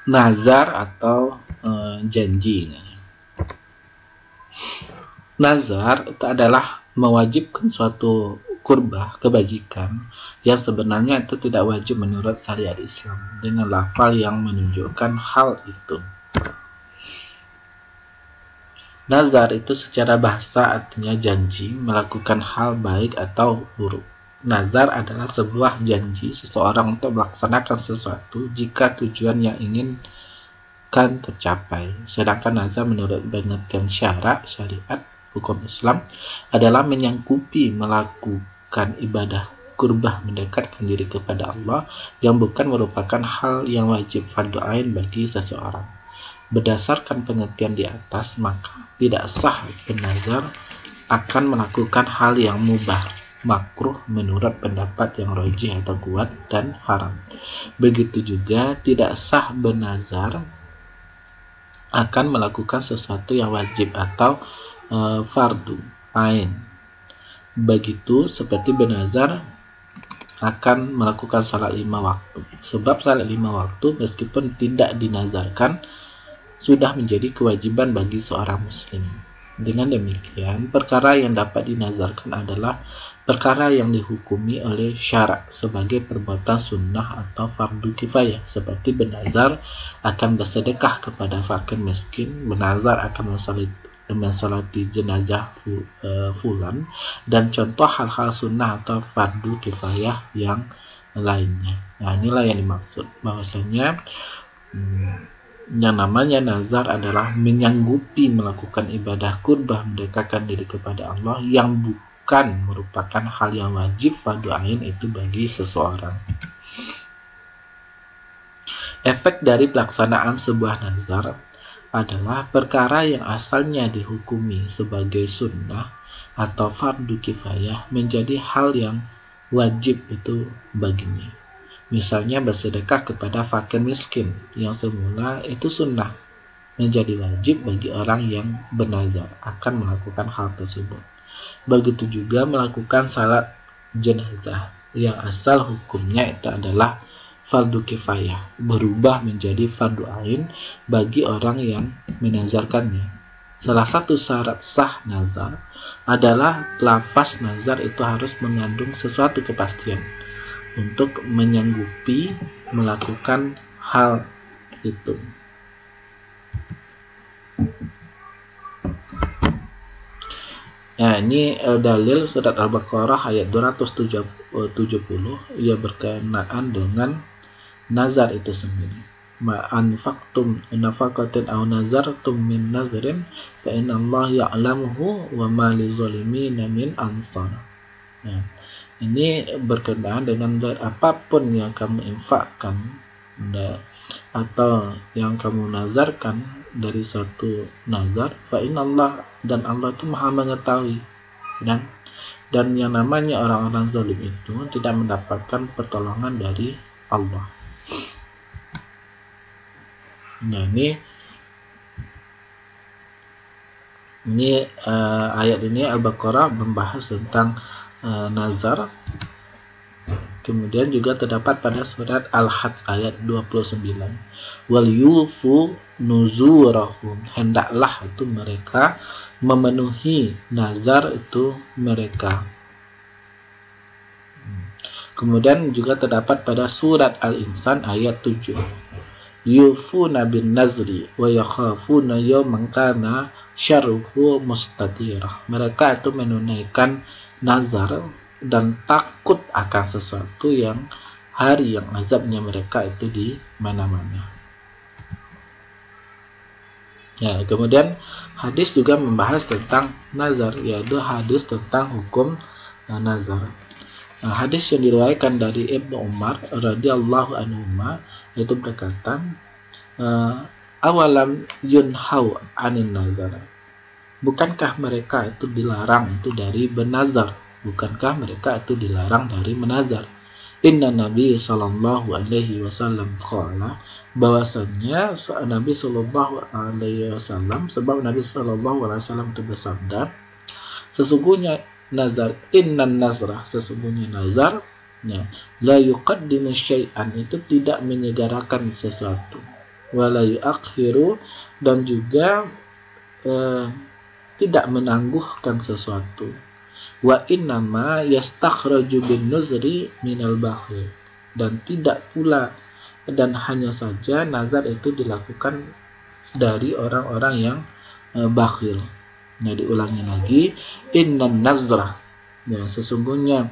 nazar atau janji. Nazar itu adalah mewajibkan suatu kurbah, kebajikan yang sebenarnya itu tidak wajib menurut syariat Islam, dengan lafal yang menunjukkan hal itu. Nazar itu secara bahasa artinya janji melakukan hal baik atau buruk. Nazar adalah sebuah janji seseorang untuk melaksanakan sesuatu jika tujuan yang inginkan tercapai. Sedangkan nazar menurut pengertian syariat hukum Islam adalah menyanggupi melakukan ibadah kurbah mendekatkan diri kepada Allah yang bukan merupakan hal yang wajib fardu ain bagi seseorang. Berdasarkan pengertian di atas, maka tidak sah bernazar akan melakukan hal yang mubah, makruh menurut pendapat yang rajih atau kuat dan haram. Begitu juga tidak sah bernazar akan melakukan sesuatu yang wajib atau fardu ain. Begitu seperti bernazar akan melakukan salat 5 waktu. Sebab salat 5 waktu meskipun tidak dinazarkan sudah menjadi kewajiban bagi seorang muslim. Dengan demikian, perkara yang dapat dinazarkan adalah perkara yang dihukumi oleh syarak sebagai perbuatan sunnah atau fardu kifayah, seperti bernazar akan bersedekah kepada fakir miskin, bernazar akan mensolati jenazah fulan, dan contoh hal-hal sunnah atau fardu kifayah yang lainnya. Nah, inilah yang dimaksud, bahwasanya yang namanya nazar adalah menyanggupi melakukan ibadah kurbah mendekatkan diri kepada Allah yang bukan merupakan hal yang wajib fardu ain itu bagi seseorang. Efek dari pelaksanaan sebuah nazar adalah perkara yang asalnya dihukumi sebagai sunnah atau fardu kifayah menjadi hal yang wajib itu baginya. Misalnya bersedekah kepada fakir miskin yang semula itu sunnah menjadi wajib bagi orang yang bernazar akan melakukan hal tersebut. Begitu juga melakukan salat jenazah yang asal hukumnya itu adalah fardu kifayah berubah menjadi fardu ain bagi orang yang menazarkannya. Salah satu syarat sah nazar adalah lafaz nazar itu harus mengandung sesuatu kepastian untuk menyanggupi melakukan hal itu. Nah, ini dalil surat Al-Baqarah ayat 270 ia berkenaan dengan nazar itu sendiri. Ma anfaqtum nafaqatin aw nazartum min nazrin fa inna Allah ya'lamuhu wa ma lizalimin min ansar. Nah, ini berkenaan dengan apapun yang kamu infakkan atau yang kamu nazarkan dari suatu nazar, fa inna Allah, dan Allah itu maha mengetahui, dan yang namanya orang-orang zalim itu tidak mendapatkan pertolongan dari Allah. Nah, ini ayat ini Al-Baqarah membahas tentang nazar. Kemudian juga terdapat pada surat Al-Hajj ayat 29. Wal yufu nuzurahum, hendaklah itu mereka memenuhi nazar itu mereka. Kemudian juga terdapat pada surat Al-Insan ayat 7. Yufuna bin nazri wa yakhafuna yawman kana syarruhu mustatirah. Mereka itu menunaikan nazar dan takut akan sesuatu yang hari yang azabnya mereka itu di mana-mana. Ya, kemudian hadis juga membahas tentang nazar, yaitu hadis tentang hukum nazar. Nah, hadis yang diriwayatkan dari Ibnu Umar radhiyallahu anhu itu berkata, awalam yunhau anin nazar. Bukankah mereka itu dilarang itu dari bernazar? Bukankah mereka itu dilarang dari menazar? Inna Nabi sallallahu alaihi wasallam qala, bahwasanya Nabi sallallahu alaihi wasallam, sebab Nabi sallallahu alaihi wasallam itu bersabda, sesungguhnya nazar, innan nazrah, sesungguhnya nazar, la yuqaddimu syai'an, itu tidak menyegarakan sesuatu. wala yuakhiru, dan juga tidak menangguhkan sesuatu. Wa innama yastakhraju bin nuzri minal bakhil, dan tidak pula dan hanya saja nazar itu dilakukan dari orang-orang yang bakhil. Nah, diulangi lagi, innan nazra, ya, sesungguhnya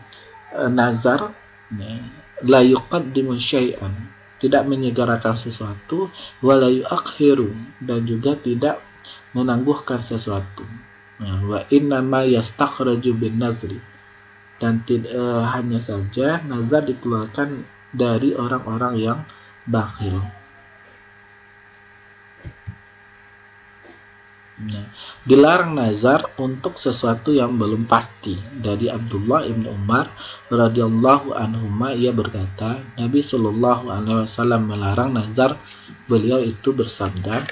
nazar, ya, la yuqaddimu syai'an, tidak menyegerakan sesuatu, wala yuakhiru, dan juga tidak menangguhkan sesuatu. Wa inna ma yastakhraju bin nazri, dan hanya saja nazar dikeluarkan dari orang-orang yang bakhil. Nah, dilarang nazar untuk sesuatu yang belum pasti. Dari Abdullah ibn Umar radhiyallahu anhuma, ia berkata, Nabi Shallallahu alaihi wasallam melarang nazar. Beliau itu bersabda,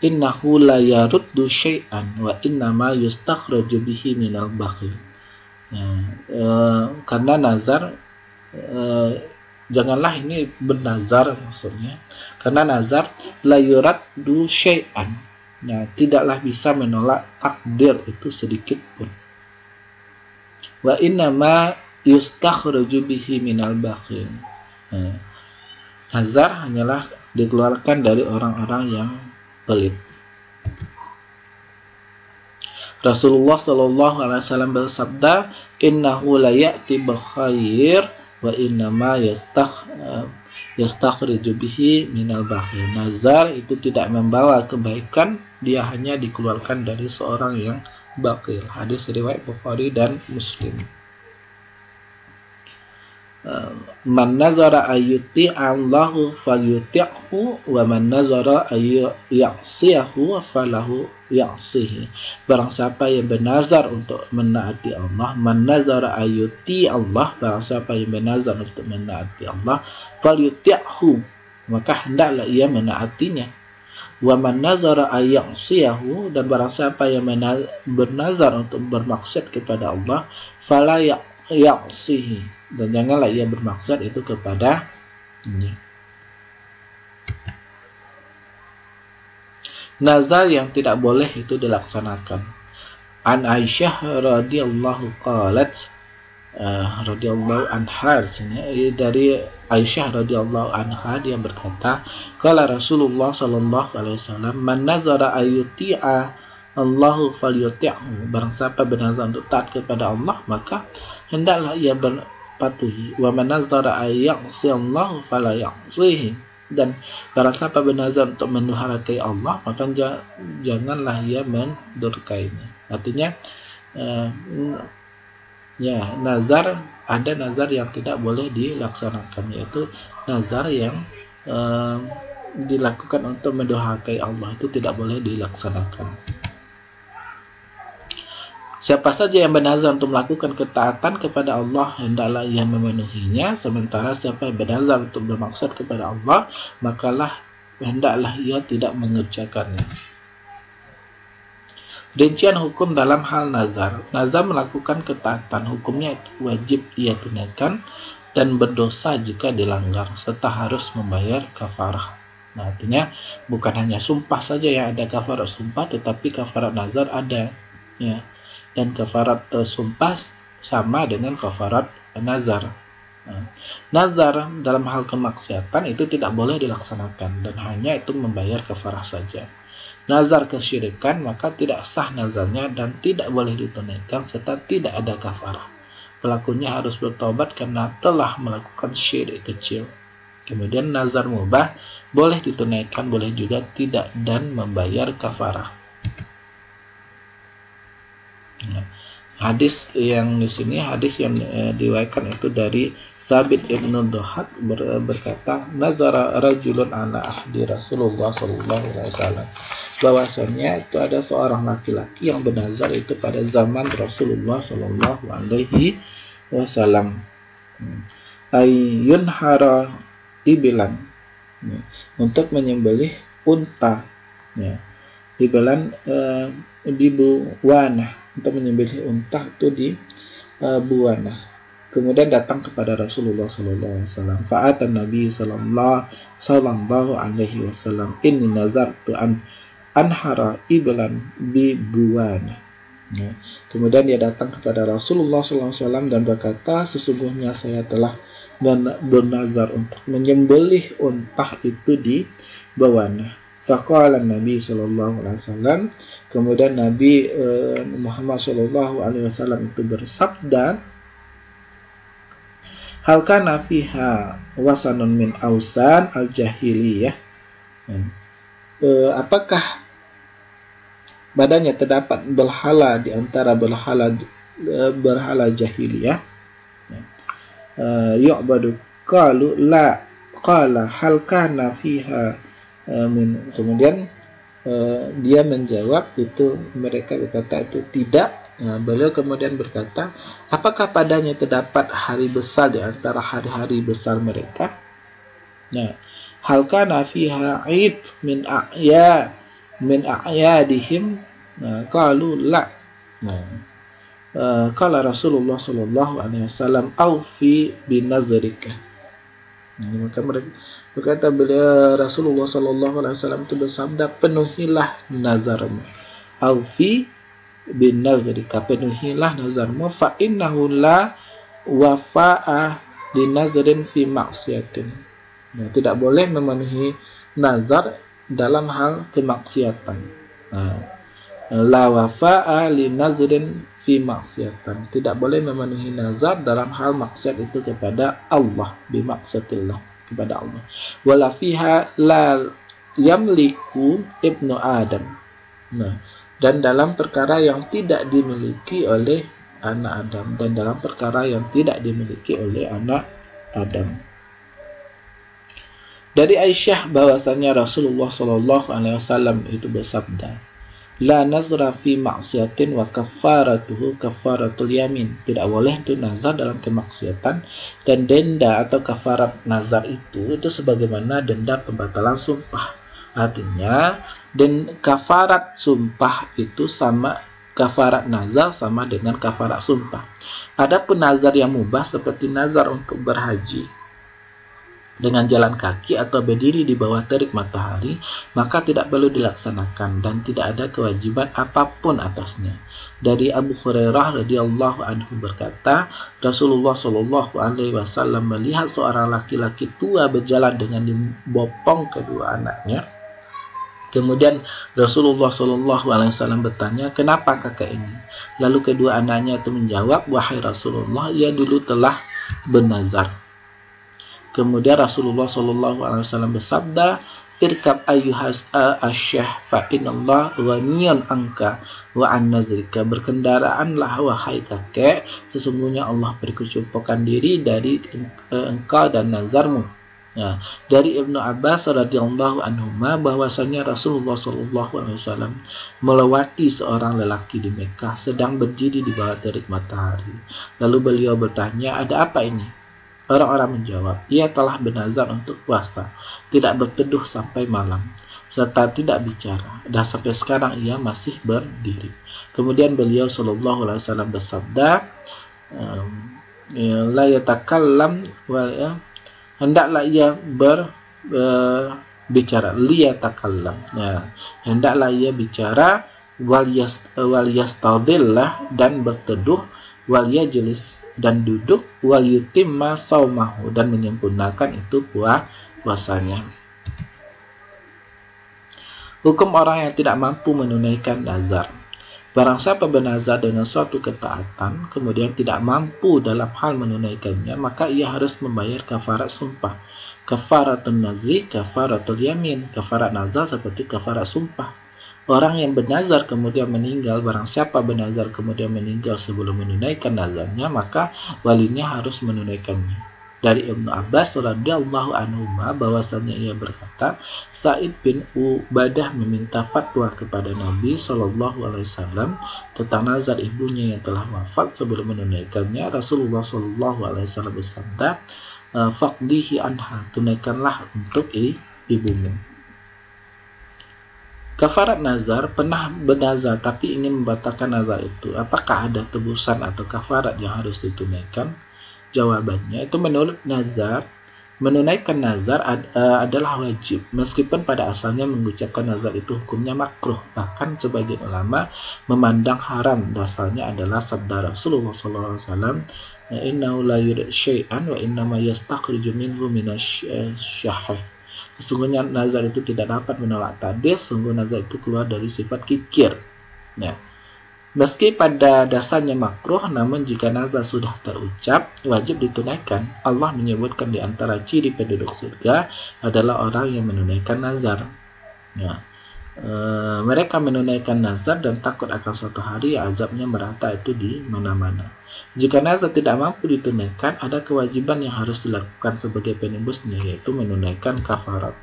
innahu la yaruddu syai'an wa innama yustakhraju bihi minal bakhil. Karena nazar, janganlah ini bernazar, maksudnya karena nazar la yuraddu syai'an, nah, tidaklah bisa menolak takdir itu sedikit pun. Wa innama yustakhraju bihi minal bakhil. Nazar hanyalah dikeluarkan dari orang-orang yang pelit. Rasulullah Shallallahu alaihi wasallam bersabda, innahu la ya'ti bil khair wa innama yastakhriju bihi minal bakhil. Nazar itu tidak membawa kebaikan, dia hanya dikeluarkan dari seorang yang bakhil. Hadis riwayat Bukhari dan Muslim. Man nazara ayyuti Allahu falyuti'hu wa man nazara ayyasiyahu falahu ya'sihi. Barang siapa yang bernazar untuk menaati Allah, man nazara ayyuti Allah, barang siapa yang bernazar untuk menaati Allah, falyuti'hu, maka hendaklah ia menaatinya. Wa man nazara ayyasiyahu, dan barang siapa yang bernazar untuk bermaksud kepada Allah, fala ya'sihi, dan janganlah ia bermaksud itu kepada ini. Nazar yang tidak boleh itu dilaksanakan. An Aisyah radhiyallahu qalat, radhiyallahu anha, dari Aisyah radhiyallahu anha, dia berkata, qala Rasulullah sallallahu alaihi wasallam, man nazara ayyuti'a Allahu falyuti'hu, barang siapa bernazar untuk taat kepada Allah, maka hendaklah ia berpatuhi. Wa man nazara ayyasi Allah fala ya'sihi, dan barang siapa bernazar untuk mendurhakai Allah, maka janganlah ia mendurhakainya. Artinya, ya, nazar, ada nazar yang tidak boleh dilaksanakan, yaitu nazar yang dilakukan untuk mendurhakai Allah, itu tidak boleh dilaksanakan. Siapa saja yang bernazar untuk melakukan ketaatan kepada Allah, hendaklah ia memenuhinya. Sementara siapa yang bernazar untuk bermaksud kepada Allah, makalah hendaklah ia tidak mengerjakannya. Rincian hukum dalam hal nazar. Nazar melakukan ketaatan, hukumnya itu wajib ia tunaikan dan berdosa jika dilanggar, serta harus membayar kafarah. Nah, artinya bukan hanya sumpah saja yang ada kafarat sumpah, tetapi kafarat nazar ada, ya. Dan kafarat sumpah sama dengan kafarat nazar. Nazar dalam hal kemaksiatan itu tidak boleh dilaksanakan dan hanya itu membayar kafarah saja. Nazar kesyirikan, maka tidak sah nazarnya dan tidak boleh ditunaikan serta tidak ada kafarah. Pelakunya harus bertobat karena telah melakukan syirik kecil. Kemudian nazar mubah boleh ditunaikan, boleh juga tidak, dan membayar kafarah. Hadis yang di sini, hadis yang diriwayatkan itu dari Sabit ibn Dhahak berkata, nazara rajulun ala ahdi Rasulullah sallallahu alaihi wasallam, bahwasanya itu ada seorang laki-laki yang bernazar itu pada zaman Rasulullah sallallahu alaihi wasallam, ayyun hara ibilan, untuk menyembelih unta, ya. Ibilan di Buwana, untuk menyembelih unta itu di Buwana. kemudian datang kepada Rasulullah sallallahu alaihi wasallam. Fa'atan Nabi sallallahu alaihi wasallam, inni nazartu an anhara iblan bi buwana. Ya. Kemudian dia datang kepada Rasulullah sallallahu alaihi wasallam dan berkata, sesungguhnya saya telah bernazar untuk menyembelih unta itu di Bawana. Faqala Nabi sallallahu alaihi wasallam, kemudian Nabi Muhammad sallallahu alaihi wasallam itu bersabda, hal kana fiha wasanun min ausan al-jahiliyah. Apakah badannya terdapat berhala di antara berhala jahiliyah? Yu'badu, qalu la, qala hal kana fiha min. Kemudian dia menjawab, itu mereka berkata itu tidak. Beliau kemudian berkata, apakah padanya terdapat hari besar di antara hari-hari besar mereka? Nah, hal kana fiha id min a'yadihim? Qalu la. Qala Rasulullah sallallahu alaihi wasallam, aufi binazrika. Maka mereka berkata, beliau Rasulullah sallallahu alaihi wasallam itu bersabda, penuhilah nazarmu. Aufi binazrika, penuhilah nazarmu, fa innahu la wafa'a linazrin fi maksiatin. Tidak boleh memenuhi nazar dalam hal kemaksiatan. La wafa'a linazrin fi maksiatan, tidak boleh memenuhi nazar dalam hal maksiat itu kepada Allah, bimaksiatillah, kepada Allah. Wala fiha la yamliku ibnu Adam. Dan dalam perkara yang tidak dimiliki oleh anak Adam, dan dalam perkara yang tidak dimiliki oleh anak Adam. Dari Aisyah bahwasanya Rasulullah sallallahu alaihi wasallam itu bersabda, la nazra fi maksiatin wa kafaratuhu kafaratul yamin. Tidak boleh itu nazar dalam kemaksiatan, dan denda atau kafarat nazar itu sebagaimana denda pembatalan sumpah. Artinya, dan kafarat sumpah itu sama, kafarat nazar sama dengan kafarat sumpah. Adapun nazar yang mubah seperti nazar untuk berhaji dengan jalan kaki atau berdiri di bawah terik matahari, maka tidak perlu dilaksanakan dan tidak ada kewajiban apapun atasnya. Dari Abu Hurairah radhiyallahu anhu berkata, Rasulullah shallallahu alaihi wasallam melihat seorang laki-laki tua berjalan dengan dibopong kedua anaknya. Kemudian Rasulullah shallallahu alaihi wasallam bertanya, kenapa kakak ini? Lalu kedua anaknya itu menjawab, wahai Rasulullah, ia dulu telah bernazar. Kemudian Rasulullah sallallahu alaihi wasallam bersabda, irkab ayyuhas asyah fa inallah ghaniyun anka wa an nazrika. Berkendaraanlah wahai kakek, sesungguhnya Allah berkecukupan diri dari engkau dan nazarmu. Dari Ibnu Abbas radhiyallahu anhuma bahwasanya Rasulullah sallallahu alaihi wasallam melewati seorang lelaki di Mekah sedang berdiri di bawah terik matahari. Lalu beliau bertanya, ada apa ini? Orang-orang menjawab, ia telah bernazar untuk puasa, tidak berteduh sampai malam, serta tidak bicara, dan sampai sekarang ia masih berdiri. Kemudian beliau sallallahu alaihi wasallam bersabda, la yatakallam wa hendaklah ia berbicara, liyatakallam. Hendaklah ia bicara, wal yastadillah, dan berteduh, wal yajlis, dan duduk, wal yutimma saumahu, dan menyempurnakan itu puasanya. Hukum orang yang tidak mampu menunaikan nazar. Barang siapa bernazar dengan suatu ketaatan, kemudian tidak mampu dalam hal menunaikannya, maka ia harus membayar kafarat sumpah. Kafaratun nazri, kafaratul yamin. Kafarat nazar seperti kafarat sumpah. Orang yang bernazar kemudian meninggal, barang siapa bernazar kemudian meninggal sebelum menunaikan nazarnya, maka walinya harus menunaikannya. Dari Ibnu Abbas radhiyallahu anhu bahwasanya ia berkata, Sa'id bin Ubadah meminta fatwa kepada Nabi sallallahu alaihi wasallam tentang nazar ibunya yang telah wafat sebelum menunaikannya. Rasulullah sallallahu alaihi wasallam bersabda, faqdihi anha, tunaikanlah untuk ibumu. Kafarat nazar, pernah bernazar tapi ingin membatalkan nazar itu, apakah ada tebusan atau kafarat yang harus ditunaikan? Jawabannya itu menurut nazar, menunaikan nazar adalah wajib, meskipun pada asalnya mengucapkan nazar itu hukumnya makruh. Bahkan sebagian ulama memandang haram. Dasarnya adalah sabda Rasulullah SAW, innahu la yud'a syai'an wa innama yastakhriju minhu minasyahih. Sesungguhnya nazar itu tidak dapat menolak takdir, sungguh nazar itu keluar dari sifat kikir. Ya. Meski pada dasarnya makruh, namun jika nazar sudah terucap, wajib ditunaikan. Allah menyebutkan di antara ciri penduduk surga adalah orang yang menunaikan nazar. Ya. Mereka menunaikan nazar dan takut akan suatu hari azabnya merata itu di mana-mana. Jika nazar tidak mampu ditunaikan, ada kewajiban yang harus dilakukan sebagai penebusnya, yaitu menunaikan kafarat.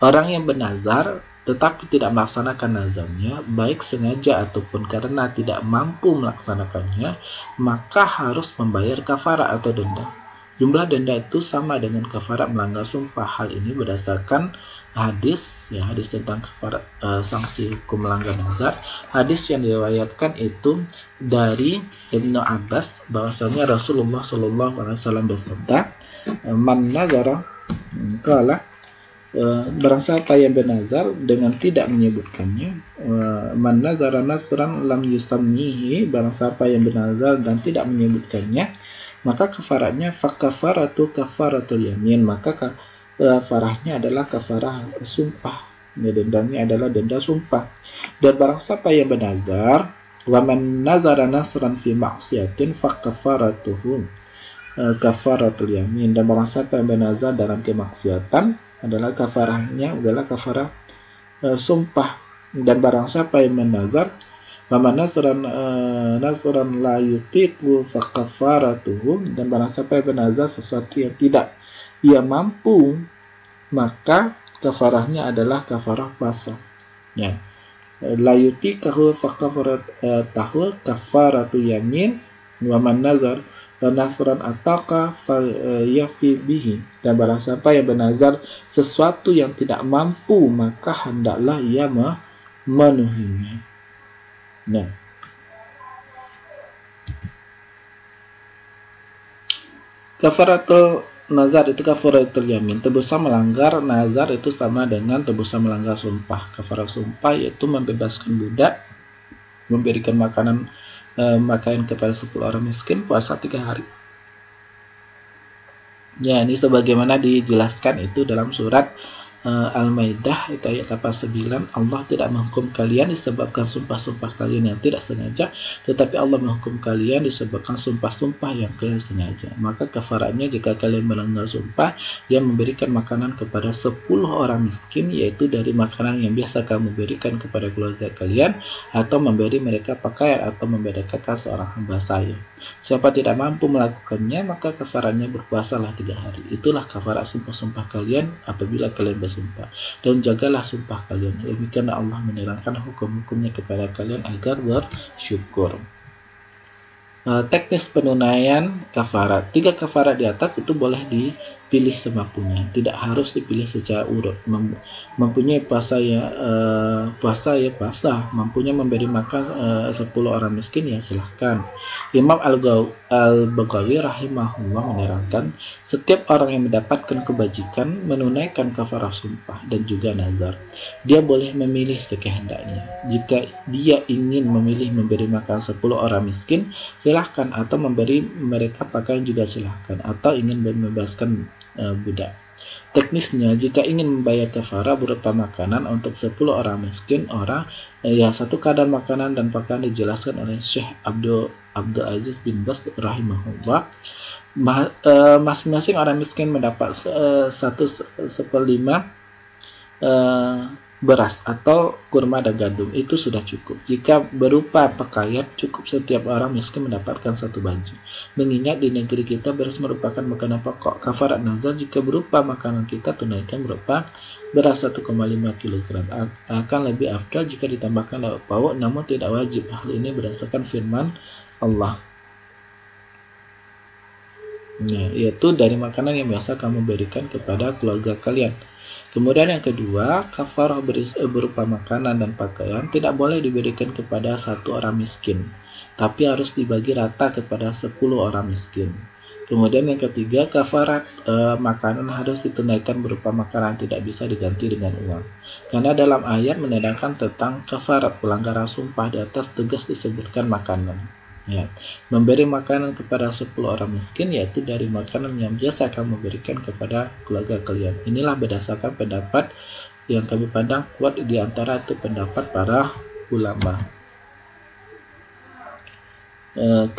Orang yang bernazar tetapi tidak melaksanakan nazarnya, baik sengaja ataupun karena tidak mampu melaksanakannya, maka harus membayar kafarat atau denda. Jumlah denda itu sama dengan kafarat melanggar sumpah. Hal ini berdasarkan hadis, ya, hadis tentang kafarat, sanksi hukum melanggar nazar. Hadis yang diriwayatkan itu dari Ibnu Abbas, bahwasanya Rasulullah SAW bersabda, man nazara qala, barang siapa yang bernazar dengan tidak menyebutkannya, man nazara nasran lam yusammihi, barang siapa yang bernazar dan tidak menyebutkannya, maka kafaratnya fakafaratu kafaratul yamin, maka kafarahnya adalah kafarah sumpah, ya, dendanya adalah denda sumpah. Dan barang siapa yang bernazar, wa man nazara nasran fi ma'siyatin fakafaratuhu kafaratul yamin, dan barang siapa yang bernazar dalam kemaksiatan, adalah kafarahnya adalah kafarah sumpah. Dan barang siapa yang menazar, faman nasran la yutiqu fakafaratuhu, dan barang siapa yang bernazar sesuatu yang tidak ia mampu, maka kafarahnya adalah kafarah puasa. Ya, la yutiqu fakafaratuhu kafaratu yamin, wa man nazar nasran ataka yafi bihi, dan barang siapa yang bernazar sesuatu yang tidak mampu, maka hendaklah ia memenuhinya. Nah, kafaratul nazar itu kafaratul yamin. Tebusan melanggar nazar itu sama dengan tebusan melanggar sumpah. Kafarat sumpah yaitu membebaskan budak, memberikan makanan kepada 10 orang miskin, puasa 3 hari. Ya, ini sebagaimana dijelaskan itu dalam surat Al-Maidah itu ayat 89, Allah tidak menghukum kalian disebabkan sumpah-sumpah kalian yang tidak sengaja, tetapi Allah menghukum kalian disebabkan sumpah-sumpah yang kalian sengaja. Maka kafaratnya jika kalian melanggar sumpah, yang memberikan makanan kepada 10 orang miskin, yaitu dari makanan yang biasa kamu berikan kepada keluarga kalian, atau memberi mereka pakaian, atau membedakan seorang hamba saya. Siapa tidak mampu melakukannya, maka kafaratnya berpuasalah 3 hari. Itulah kafarat sumpah-sumpah kalian apabila kalian bersumpah, dan jagalah sumpah kalian. Demikianlah Allah menerangkan hukum-hukumnya kepada kalian agar bersyukur. Teknis penunaian kafarat. 3 kafarat di atas itu boleh dipilih semampunya, tidak harus dipilih secara urut. Mempunyai puasa ya puasa, mampunya memberi makan 10 orang miskin, ya silahkan. Imam Al-Baghawi rahimahullah menerangkan, setiap orang yang mendapatkan kebajikan menunaikan kafarah sumpah dan juga nazar, dia boleh memilih sekehendaknya. Jika dia ingin memilih memberi makan 10 orang miskin, silahkan, atau memberi mereka pakaian juga silahkan, atau ingin membebaskan budak. Teknisnya, jika ingin membayar kafarah berupa makanan untuk 10 orang miskin, satu kadar makanan dan pakaian dijelaskan oleh Syekh Abdul Aziz bin Bas rahimahullah. Masing-masing orang miskin mendapat 1/4 beras atau kurma dan gandum, itu sudah cukup. Jika berupa pakaian, cukup setiap orang miskin mendapatkan 1 baju. Mengingat di negeri kita beras merupakan makanan pokok. Kafarat nazar jika berupa makanan, kita tunaikan berupa beras 1,5 kg. Akan lebih afdal jika ditambahkan lauk pauk, namun tidak wajib. Hal ini berdasarkan firman Allah, yaitu dari makanan yang biasa kamu berikan kepada keluarga kalian. Kemudian yang kedua, kafarah berupa makanan dan pakaian tidak boleh diberikan kepada 1 orang miskin. tapi harus dibagi rata kepada 10 orang miskin. Kemudian yang ketiga, kafarat makanan harus ditunaikan berupa makanan, tidak bisa diganti dengan uang. Karena dalam ayat menerangkan tentang kafarat pelanggaran sumpah di atas tegas disebutkan makanan. Ya, memberi makanan kepada 10 orang miskin yaitu dari makanan yang biasa kamu berikan kepada keluarga kalian. Inilah berdasarkan pendapat yang kami pandang kuat di antara itu pendapat para ulama.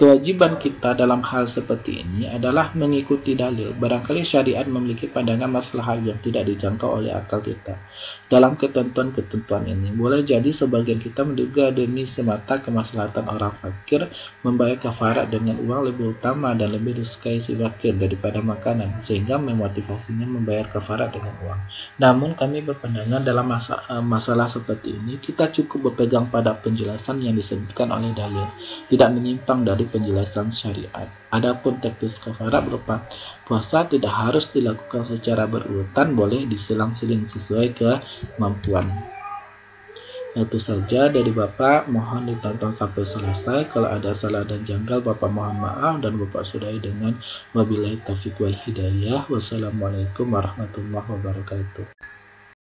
Kewajiban kita dalam hal seperti ini adalah mengikuti dalil. Barangkali syariat memiliki pandangan maslahat yang tidak dijangkau oleh akal kita. Dalam ketentuan-ketentuan ini, boleh jadi sebagian kita menduga demi semata kemaslahatan orang fakir, membayar kafarat dengan uang lebih utama dan lebih disukai si fakir daripada makanan, sehingga memotivasinya membayar kafarat dengan uang. Namun kami berpandangan dalam masalah seperti ini, kita cukup berpegang pada penjelasan yang disebutkan oleh dalil, tidak menyimpang dari penjelasan syariat. Adapun teknis kafarat berupa puasa tidak harus dilakukan secara berurutan, boleh diselang-seling sesuai kemampuan. Itu saja dari Bapak, mohon ditonton sampai selesai. Kalau ada salah dan janggal, Bapak mohon maaf, dan Bapak sudahi dengan wabillahi taufiq wal hidayah. Wassalamualaikum warahmatullahi wabarakatuh.